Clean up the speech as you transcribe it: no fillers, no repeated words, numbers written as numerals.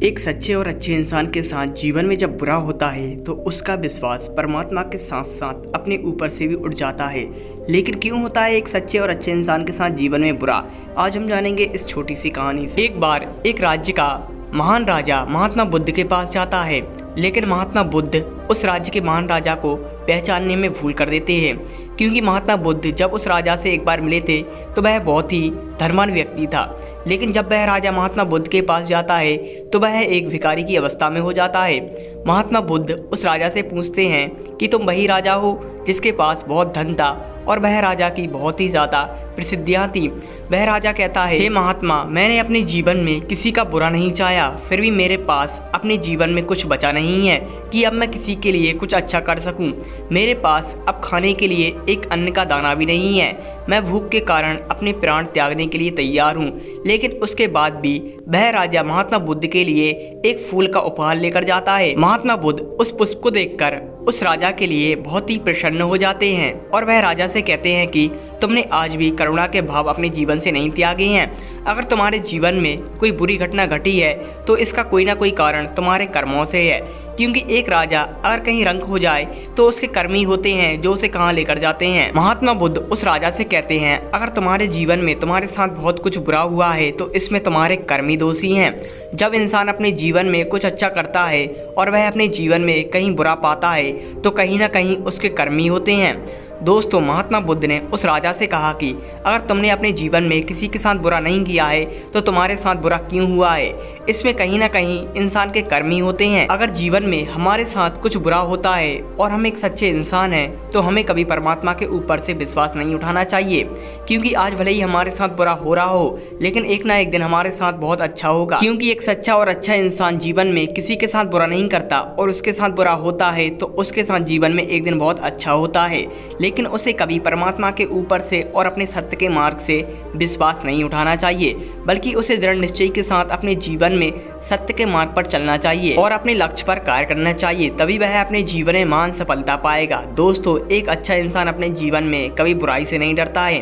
एक सच्चे और अच्छे इंसान के साथ जीवन में जब बुरा होता है तो उसका विश्वास परमात्मा के साथ साथ अपने ऊपर से भी उठ जाता है। लेकिन क्यों होता है एक सच्चे और अच्छे इंसान के साथ जीवन में बुरा, आज हम जानेंगे इस छोटी सी कहानी से। एक बार एक राज्य का महान राजा महात्मा बुद्ध के पास जाता है, लेकिन महात्मा बुद्ध उस राज्य के महान राजा को पहचानने में भूल कर देते हैं, क्योंकि महात्मा बुद्ध जब उस राजा से एक बार मिले थे तो वह बहुत ही धर्मान्ध व्यक्ति था। लेकिन जब वह राजा महात्मा बुद्ध के पास जाता है तो वह एक भिखारी की अवस्था में हो जाता है। महात्मा बुद्ध उस राजा से पूछते हैं कि तुम वही राजा हो जिसके पास बहुत धन था और वह राजा की बहुत ही ज़्यादा प्रसिद्धियाँ थी। वह राजा कहता है, हे महात्मा, मैंने अपने जीवन में किसी का बुरा नहीं चाहा, फिर भी मेरे पास अपने जीवन में कुछ बचा नहीं है कि अब मैं किसी के लिए कुछ अच्छा कर सकूं। मेरे पास अब खाने के लिए एक अन्न का दाना भी नहीं है। मैं भूख के कारण अपने प्राण त्यागने के लिए तैयार हूँ। लेकिन उसके बाद भी वह राजा महात्मा बुद्ध के लिए एक फूल का उपहार लेकर जाता है। महात्मा बुद्ध उस पुष्प को देखकर उस राजा के लिए बहुत ही प्रसन्न हो जाते हैं और वह राजा से कहते हैं कि तुमने आज भी करुणा के भाव अपने जीवन से नहीं त्यागे हैं। अगर तुम्हारे जीवन में कोई बुरी घटना घटी है तो इसका कोई ना कोई कारण तुम्हारे कर्मों से है, क्योंकि एक राजा अगर कहीं रंक हो जाए तो उसके कर्म ही होते हैं जो उसे कहाँ लेकर जाते हैं। महात्मा बुद्ध उस राजा से कहते हैं, अगर तुम्हारे जीवन में तुम्हारे साथ बहुत कुछ बुरा हुआ है तो इसमें तुम्हारे कर्म ही दोषी हैं। जब इंसान अपने जीवन में कुछ अच्छा करता है और वह अपने जीवन में कहीं बुरा पाता है तो कहीं ना कहीं उसके कर्म ही होते हैं। दोस्तों, महात्मा बुद्ध ने उस राजा से कहा कि अगर तुमने अपने जीवन में किसी के साथ बुरा नहीं किया है तो तुम्हारे साथ बुरा क्यों हुआ है, इसमें कहीं ना कहीं इंसान के कर्म ही होते हैं। अगर जीवन में हमारे साथ कुछ बुरा होता है और हम एक सच्चे इंसान हैं तो हमें कभी परमात्मा के ऊपर से विश्वास नहीं उठाना चाहिए, क्योंकि आज भले ही हमारे साथ बुरा हो रहा हो लेकिन एक ना एक दिन हमारे साथ बहुत अच्छा होगा। क्योंकि एक सच्चा और अच्छा इंसान जीवन में किसी के साथ बुरा नहीं करता और उसके साथ बुरा होता है तो उसके साथ जीवन में एक दिन बहुत अच्छा होता है। लेकिन उसे कभी परमात्मा के ऊपर से और अपने सत्य के मार्ग से विश्वास नहीं उठाना चाहिए, बल्कि उसे दृढ़ निश्चय के साथ अपने जीवन में सत्य के मार्ग पर चलना चाहिए और अपने लक्ष्य पर कार्य करना चाहिए, तभी वह अपने जीवन में महान सफलता पाएगा। दोस्तों, एक अच्छा इंसान अपने जीवन में कभी बुराई से नहीं डरता है।